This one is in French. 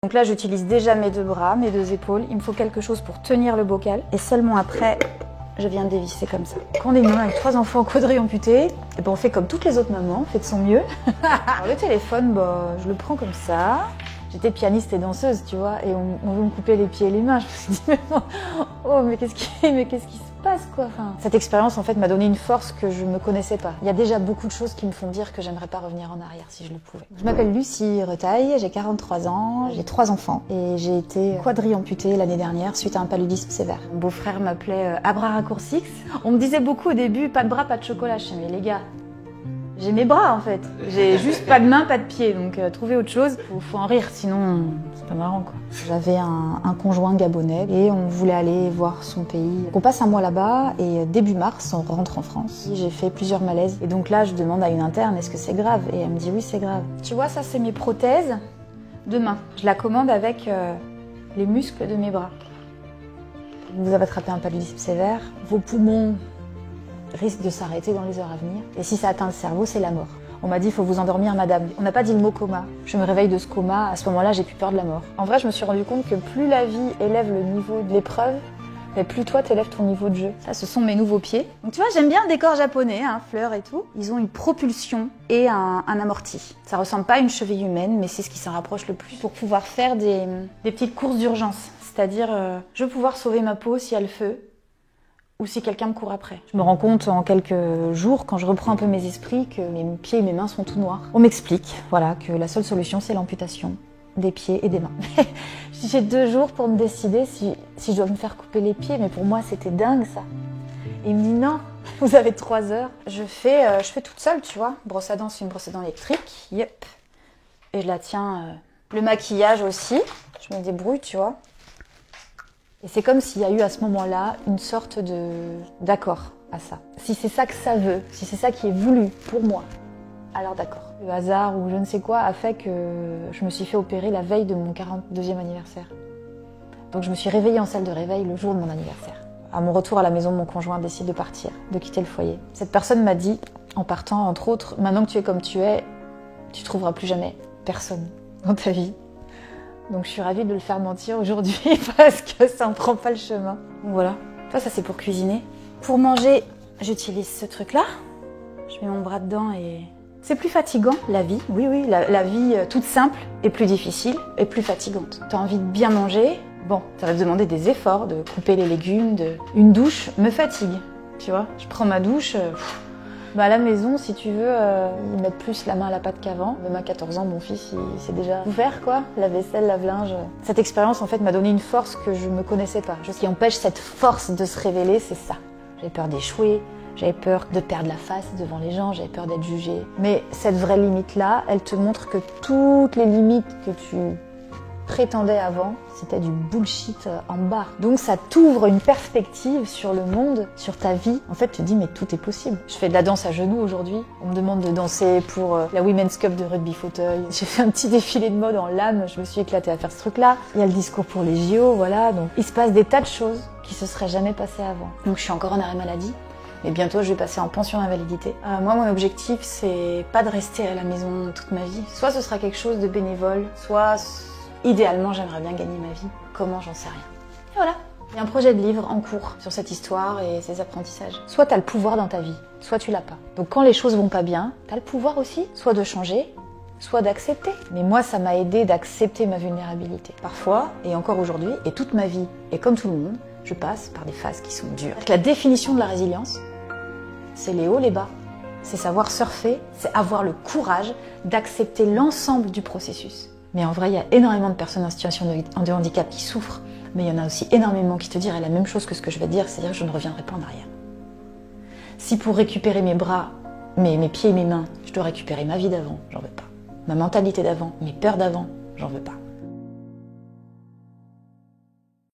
Donc là, j'utilise déjà mes 2 bras, mes 2 épaules. Il me faut quelque chose pour tenir le bocal. Et seulement après, je viens dévisser comme ça. Quand on est une maman avec 3 enfants quadri-amputés, et ben on fait comme toutes les autres mamans, on fait de son mieux. Alors le téléphone, je le prends comme ça. J'étais pianiste et danseuse, tu vois, et on veut me couper les pieds et les mains. Je me suis dit, mais qu'est-ce qui se passe, quoi. Enfin, cette expérience, en fait, m'a donné une force que je ne connaissais pas. Il y a déjà beaucoup de choses qui me font dire que j'aimerais pas revenir en arrière si je le pouvais. Je m'appelle Lucie Retaille, j'ai 43 ans, j'ai 3 enfants, et j'ai été quadri-amputée l'année dernière suite à un paludisme sévère. Mon beau-frère m'appelait à bras raccourcis. On me disait beaucoup au début, pas de bras, pas de chocolat. Je disais, mais les gars, j'ai mes bras en fait, j'ai juste pas de mains, pas de pieds, donc trouver autre chose, faut en rire, sinon c'est pas marrant quoi. J'avais un conjoint gabonais et on voulait aller voir son pays. On passe un mois là-bas et début mars on rentre en France. J'ai fait plusieurs malaises et donc là je demande à une interne est-ce que c'est grave et elle me dit oui c'est grave. Tu vois ça c'est mes prothèses de main, je la commande avec les muscles de mes bras. Vous avez attrapé un paludisme sévère, vos poumons risque de s'arrêter dans les heures à venir. Et si ça atteint le cerveau, c'est la mort. On m'a dit, il faut vous endormir, madame. On n'a pas dit le mot coma. Je me réveille de ce coma. À ce moment-là, j'ai plus peur de la mort. En vrai, je me suis rendu compte que plus la vie élève le niveau de l'épreuve, mais plus toi, t'élèves ton niveau de jeu. Ça, ce sont mes nouveaux pieds. Donc tu vois, j'aime bien le décor japonais, fleurs et tout. Ils ont une propulsion et un amorti. Ça ressemble pas à une cheville humaine, mais c'est ce qui s'en rapproche le plus pour pouvoir faire des petites courses d'urgence. C'est-à-dire, je veux pouvoir sauver ma peau s'il y a le feu, ou si quelqu'un me court après. Je me rends compte en quelques jours, quand je reprends un peu mes esprits, que mes pieds et mes mains sont tout noirs. On m'explique, voilà, que la seule solution, c'est l'amputation des pieds et des mains. J'ai 2 jours pour me décider si je dois me faire couper les pieds, mais pour moi, c'était dingue, ça. Et il me dit, non, vous avez 3 heures. Je fais toute seule, tu vois. Brosse à dents, c'est une brosse à dents électrique, yep. Et je la tiens. Le maquillage aussi, je me débrouille, tu vois. Et c'est comme s'il y a eu à ce moment-là une sorte d'accord à ça. Si c'est ça que ça veut, si c'est ça qui est voulu pour moi, alors d'accord. Le hasard ou je ne sais quoi a fait que je me suis fait opérer la veille de mon 42e anniversaire. Donc je me suis réveillée en salle de réveil le jour de mon anniversaire. À mon retour à la maison, mon conjoint décide de partir, de quitter le foyer. Cette personne m'a dit, en partant entre autres, maintenant que tu es comme tu es, tu trouveras plus jamais personne dans ta vie. Donc je suis ravie de le faire mentir aujourd'hui parce que ça ne prend pas le chemin. Donc voilà, ça c'est pour cuisiner. Pour manger, j'utilise ce truc-là. Je mets mon bras dedans et... C'est plus fatigant, la vie. Oui, la vie toute simple est plus difficile et plus fatigante. T'as envie de bien manger, bon, ça va te demander des efforts, de couper les légumes, Une douche me fatigue, tu vois. Je prends ma douche... à la maison, si tu veux, ils mettent plus la main à la pâte qu'avant. Même à 14 ans, mon fils, il s'est déjà ouvert, quoi. La vaisselle, lave-linge. Cette expérience, en fait, m'a donné une force que je ne me connaissais pas. Ce qui empêche cette force de se révéler, c'est ça. J'avais peur d'échouer, j'avais peur de perdre la face devant les gens, j'avais peur d'être jugée. Mais cette vraie limite-là, elle te montre que toutes les limites que tu prétendais avant, c'était du bullshit en bas. Donc ça t'ouvre une perspective sur le monde, sur ta vie. En fait, tu te dis, mais tout est possible. Je fais de la danse à genoux aujourd'hui. On me demande de danser pour la Women's Cup de rugby fauteuil. J'ai fait un petit défilé de mode en lame. Je me suis éclatée à faire ce truc-là. Il y a le discours pour les JO, voilà. Donc il se passe des tas de choses qui se seraient jamais passées avant. Donc je suis encore en arrêt maladie. Mais bientôt, je vais passer en pension d'invalidité. Moi, mon objectif, c'est pas de rester à la maison toute ma vie. Soit ce sera quelque chose de bénévole, soit... Idéalement, j'aimerais bien gagner ma vie. Comment, j'en sais rien. Et voilà. Il y a un projet de livre en cours sur cette histoire et ses apprentissages. Soit t'as le pouvoir dans ta vie, soit tu l'as pas. Donc quand les choses vont pas bien, t'as le pouvoir aussi, soit de changer, soit d'accepter. Mais moi, ça m'a aidé d'accepter ma vulnérabilité. Parfois, et encore aujourd'hui, et toute ma vie, et comme tout le monde, je passe par des phases qui sont dures. La définition de la résilience, c'est les hauts, les bas. C'est savoir surfer, c'est avoir le courage d'accepter l'ensemble du processus. Mais en vrai, il y a énormément de personnes en situation de handicap qui souffrent, mais il y en a aussi énormément qui te diraient la même chose que ce que je vais te dire, c'est-à-dire que je ne reviendrai pas en arrière. Si pour récupérer mes bras, mes pieds et mes mains, je dois récupérer ma vie d'avant, j'en veux pas. Ma mentalité d'avant, mes peurs d'avant, j'en veux pas.